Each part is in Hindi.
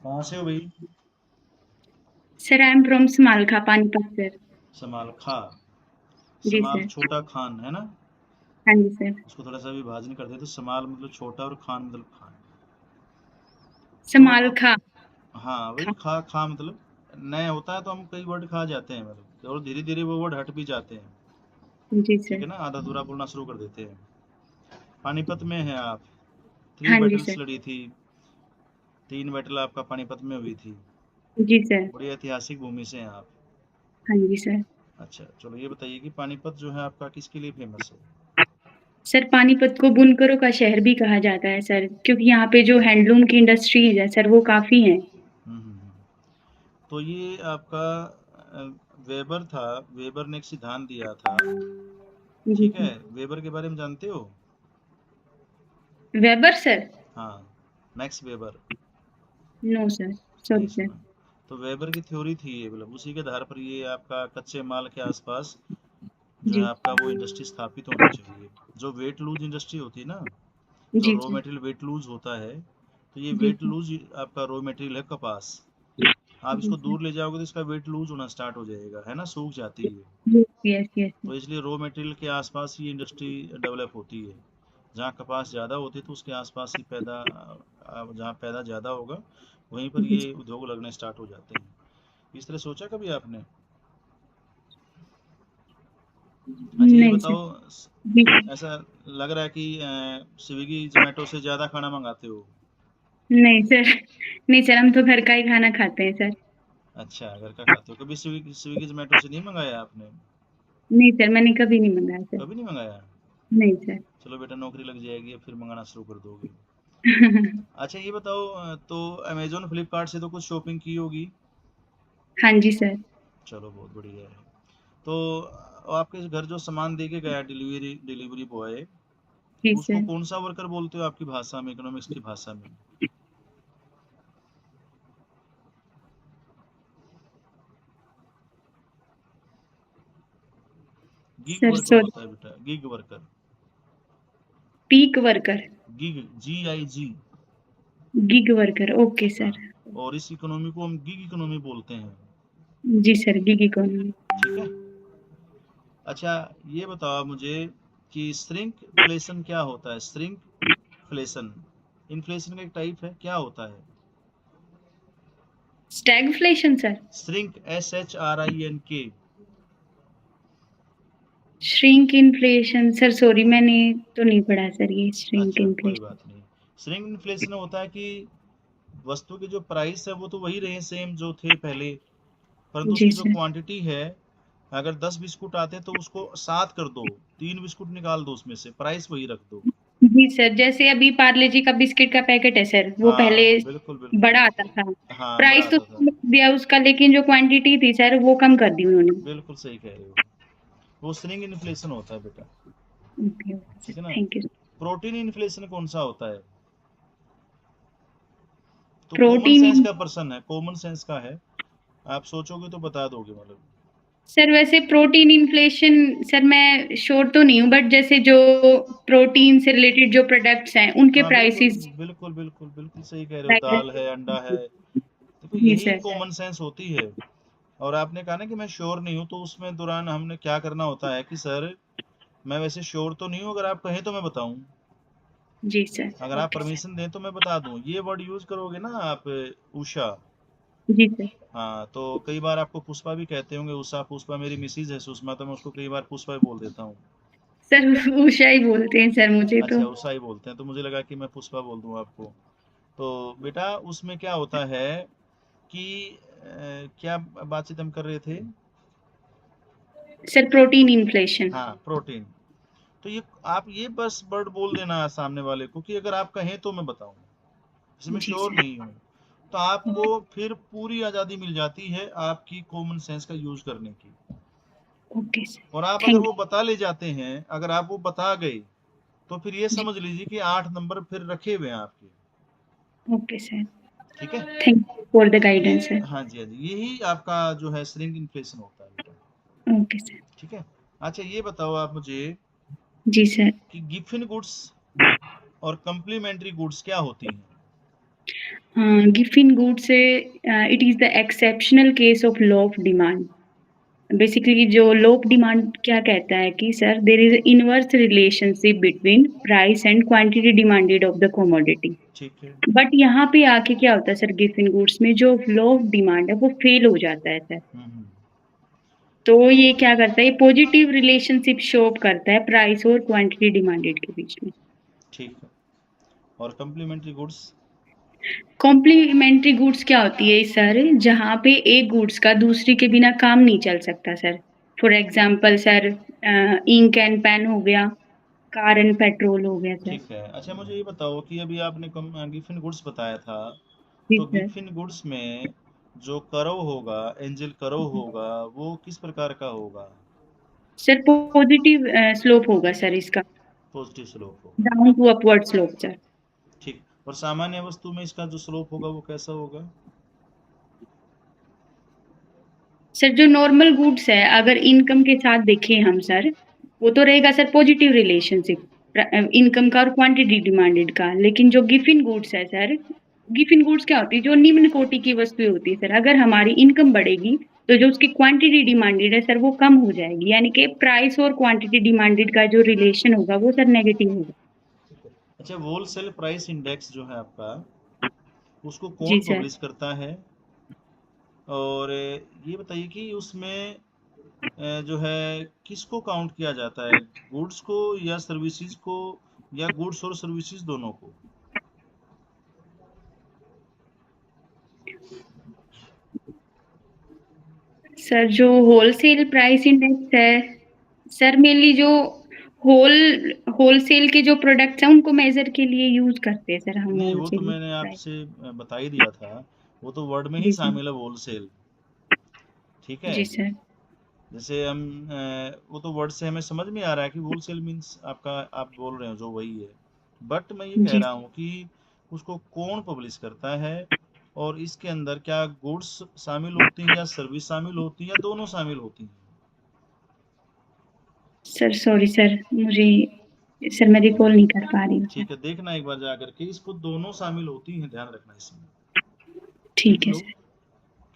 कहाँ से हो भाई? Sir I am from Samalkha Panipat sir. Samalkha. जी समाल सर। छोटा खान है ना? हाँ जी सर। उसको थोड़ा सा विभाजन कर दे तो समाल मतलब छोटा और खान मतलब खान। तो समालखा। हाँ वही खा। खा खा मतलब नए होता है तो हम कई वर्ड खा जाते हैं मतलब, और धीरे धीरे वो वर्ड हट भी जाते हैं। जी ठीक सर। है ना, आधा अधूरा बोलना शुरू कर देते हैं। पानीपत में है आप। थ्री हाँ जी बैटल्स सर। लड़ी थी। 3 बैटल आपका पानीपत में हुई थी। जी सर। बड़ी ऐतिहासिक भूमि से हैं आप। हाँ जी सर। अच्छा चलो ये बताइए कि पानीपत जो है आपका किसके लिए फेमस है? सर पानीपत को बुनकरों का शहर भी कहा जाता है सर, क्योंकि यहाँ पे जो हैंडलूम की इंडस्ट्रीज है सर वो काफी हैं। तो ये आपका अ, वेबर था। वेबर ने एक सिद्धांत दिया था। जी ठीक है, सर। वेबर के बारे में जानते हो? Weber sir. हाँ, मैक्स वेबर। No sir. नहीं सॉरी सर। सुना? तो वेबर की थ्योरी थी ये, मतलब उसी के आधार पर ये आपका कच्चे माल के आसपास जो है जी। आपका वो इंडस्ट्री स्थापित होनी चाहिए। जो वेट लूज इंडस्ट्री होती है ना, जो जी raw sir. Material weight loose होता है, तो ये जी वेट सर। लूज आपका रॉ मटेरियल है कपास। आप जी इसको सर। दूर ले जाओगे तो इसका वेट लूज होना स्टार्ट हो जाएगा, है ना, सूख जाती है। यस यस तो सर। इसलिए रॉ मटेरियल के आसपास ही इंडस्ट्री डेवलप होती है। जहाँ कपास ज़्यादा होती है तो उसके आसपास ही जहाँ पैदा ज़्यादा होगा वहीं पर जी ये सर। उद्योग लगने स्टार्ट हो जाते हैं। इस तरह सोचा कभी आपने? अच्छा ये नहीं सर। बताओ, जी। ऐसा लग रहा है कि स्विगी जोमेटो से ज़्यादा खाना मंगाते हो। नहीं सर। नहीं सर, हम तो घर का ही खाना खाते हैं सर। अच्छा घर का खाते हो, कभी स्विगी स्विगी जोमेटो से नहीं मंगाया आपने? नहीं सर, मैंने कभी नहीं मंगाया सर। कभी नहीं मंगाया? नहीं सर। चलो बेटा नौकरी लग जाएगी अब फिर मंगाना शुरू कर दोगे। अच्छा ये बताओ, तो अमेजोन फ्लिपकार्ट से तो कुछ शॉपिंग की होगी? हाँ जी सर। चलो बहुत बढ़िया है। तो आपके घर जो सामान दे के गया डिलीवरी डिलीवरी बॉय, जी उसको सर। कौन सा वर्कर बोलते हो आपकी भाषा में, इकोनॉमिक्स की भाषा में? Gig sir worker sorry. होता है बेटा, gig worker. Peak worker. Gig GIG। Gig worker, okay हाँ, सर। और इस इकोनॉमी को हम गिग इकोनॉमी बोलते हैं। जी सर, गिग इकोनॉमी। ठीक है। अच्छा ये बताओ मुझे कि श्रिंकफ्लेशन क्या होता है? श्रिंकफ्लेशन इन्फ्लेशन का एक टाइप है, क्या होता है? Stagflation sir. Shrink SHRINK। Shrink inflation sir, sorry मैंने तो नहीं पढ़ा सर ये श्रिंक अच्छा कोई इन्फ्लेशन। बात नहीं। श्रिंक इन्फ्लेशन होता है कि वस्तु की जो प्राइस है वो तो वही रहे सेम जो थे पहले, परंतु जी उसकी जो सर। क्वांटिटी है, अगर 10 बिस्कुट आते हैं तो उसको 7 कर दो, 3 बिस्कुट निकाल दो उसमें से, प्राइस वही रख दो। जी सर, जैसे अभी पार्ले जी का बिस्किट का पैकेट है सर, वो पहले हाँ बिल्कुल बिल्कुल। बड़ा आता था। हाँ बड़ा प्राइस तो आता था। दिया उसका, लेकिन जो क्वांटिटी थी सर वो कम कर दी उन्होंने। बिल्कुल सही कह रहे हो, वो श्रिंक इन्फ्लेशन होता है बेटा। ओके ओके सर, ठीक है ना। Thank you. प्रोटीन इन्फ्लेशन कौन सा होता है? तो कॉमन प्रोटीन। सेंस का पर्सन है, कॉमन सेंस का है, आप सोचोगे तो बता दोगे मतलब। सर वैसे प्रोटीन इन्फ्लेशन, सर मैं श्योर तो नहीं हूँ, बट जैसे जो प्रोटीन से रिलेटेड जो प्रोडक्ट्स हैं उनके हाँ बिल्कुल प्राइसेस। बिल्कुल बिल्कुल बिल्कुल सही कह रहे हो, दाल है अंडा है। देखो जी यही सर। कॉमन सेंस होती है। और आपने कहा ना कि मैं श्योर नहीं हूँ, तो उसमें दौरान हमने क्या करना होता है कि सर मैं वैसे श्योर तो नहीं हूँ, अगर आप कहें तो मैं बताऊं, जी सर। अगर आप ओके सर। परमिशन दें तो मैं बता दूं। ये वर्ड यूज करोगे ना आप, उषा। जी सर। हाँ तो कई बार आपको पुष्पा भी कहते होंगे, उषा पुष्पा मेरी मिसीज है सुषमा, तो मैं उसको कई बार पुष्पा ही बोल देता हूँ। सर उषा ही बोलते हैं सर मुझे तो। अच्छा उषा ही बोलते हैं, तो मुझे लगा कि मैं पुष्पा बोल दूं आपको। तो बेटा उसमें क्या होता है कि क्या बातचीत हम कर रहे थे? Sir protein inflation. हाँ प्रोटीन। तो ये आप ये बस वर्ड बोल देना सामने वाले को कि अगर आप कहें तो मैं बताऊं, इसमें जी श्योर सर। नहीं हूं, तो आपको फिर पूरी आज़ादी मिल जाती है आपकी कॉमन सेंस का यूज करने की। Okay sir. और आप अगर थैंक वो बता ले जाते हैं, अगर आप वो बता गए, तो फिर ये यू। समझ लीजिए कि 8 नंबर फिर रखे हुए हैं आपके। Okay sir. ठीक है। Thank you for the guidance sir. हाँ जी हाँ जी, यही आपका जो है श्रिंक इन्फ्लेशन होता है बेटा। Okay sir. ठीक है। अच्छा ये बताओ आप मुझे जी सर। कि गिफिन गुड्स और कम्प्लीमेंट्री गुड्स क्या होती हैं? गिफिन गुड्स से it is the exceptional case of law of demand. Basically जो लॉ ऑफ डिमांड क्या कहता है कि sir there is inverse relationship between price and quantity demanded of the commodity. ठीक है। बट यहाँ पे आके क्या होता है सर गिफिन गुड्स में जो लॉ ऑफ डिमांड है वो फेल हो जाता है सर। तो ये क्या करता है, पॉजिटिव रिलेशनशिप शो अप करता है प्राइस और क्वांटिटी डिमांडेड के बीच में। ठीक है। और कॉम्प्लीमेंट्री गुड्स? कॉम्प्लीमेंट्री गुड्स क्या होती है सर, जहाँ पे एक गुड्स का दूसरी के बिना काम नहीं चल सकता sir. For example sir ink and pen हो गया, कार एंड पेट्रोल हो गया सर। ठीक है। अच्छा मुझे ये बताओ कि अभी आपने गिफिन गुड्स बताया था, जी तो सर। गिफिन गुड्स में जो करव होगा, एंजल करव होगा, वो किस प्रकार का होगा? सर पॉजिटिव स्लोप होगा सर इसका, पॉजिटिव स्लोप होगा। Down to upward slope sir. ठीक। और सामान्य वस्तु में इसका जो स्लोप होगा वो कैसा होगा? सर जो नॉर्मल गुड्स है अगर इनकम के साथ देखें हम सर, वो तो रहेगा सर पॉजिटिव रिलेशनशिप इनकम का और क्वांटिटी डिमांडेड का। लेकिन जो गिफिन गुड्स है सर, गिफिन गुड्स क्या होती है, जो निम्न कोटि की वस्तुएं होती है सर, अगर हमारी इनकम बढ़ेगी तो जो उसकी क्वांटिटी डिमांडेड है सर वो कम हो जाएगी, यानी कि प्राइस और क्वांटिटी डिमांडेड का जो रिलेशन होगा वो सर नेगेटिव होगा। अच्छा होलसेल प्राइस इंडेक्स जो है आपका, उसको जी कौन सर। पब्लिश करता है? और ये बताइए कि उसमें जो है किसको काउंट किया जाता है, गुड्स को या सर्विसेज को, या गुड्स और सर्विसेज दोनों को? सर जो होलसेल प्राइस इंडेक्स है सर, मेनली जो होलसेल के जो प्रोडक्ट्स हैं उनको मेजर के लिए यूज करते हैं सर हम नहीं वो तो होलसेल मैंने प्राइस। आपसे बता ही दिया था, वो तो वर्ड में ही जी सर। शामिल है होलसेल। ठीक है। जी सर। जैसे हम वो तो वर्ड से हमें समझ में आ रहा है कि होलसेल मीन्स आपका, आप बोल रहे हो जो वही है। बट मैं ये कह जी रहा हूँ कि उसको कौन पब्लिश करता है, और इसके अंदर क्या गुड्स शामिल होती हैं या सर्विस शामिल होती है या दोनों शामिल होती हैं? सर सॉरी सर, मुझे सर मैं रिकॉल नहीं कर पा रही हूँ सर। ठीक है, देखना एक बार जा करके, इसको दोनों शामिल होती हैं, ध्यान रखना इसमें। ठीक लिख है लो सर।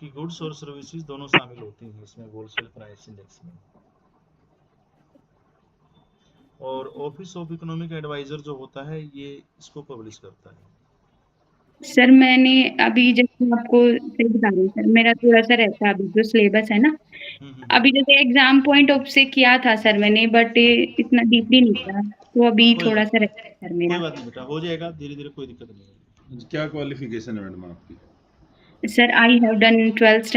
कि गुड्स और सर्विसेज दोनों शामिल होती हैं इसमें होलसेल प्राइस इंडेक्स में। और ऑफिस ऑफ इकोनॉमिक एडवाइजर जो होता है ये इसको पब्लिश करता है। सर मैंने अभी जैसे आपको सही बता रही हूँ सर, मेरा थोड़ा सा रहता है अभी जो सिलेबस है ना, अभी जैसे एग्जाम पॉइंट ऑफ से किया था सर मैंने, बट इतना डीपली नहीं किया, तो अभी कोई थोड़ा सा रहता है सर कोई मेरा। बात नहीं बेटा, हो जाएगा धीरे धीरे, कोई दिक्कत नहीं है। क्या क्वालिफिकेशन है मैडम आपकी? Sir I have done 12th standard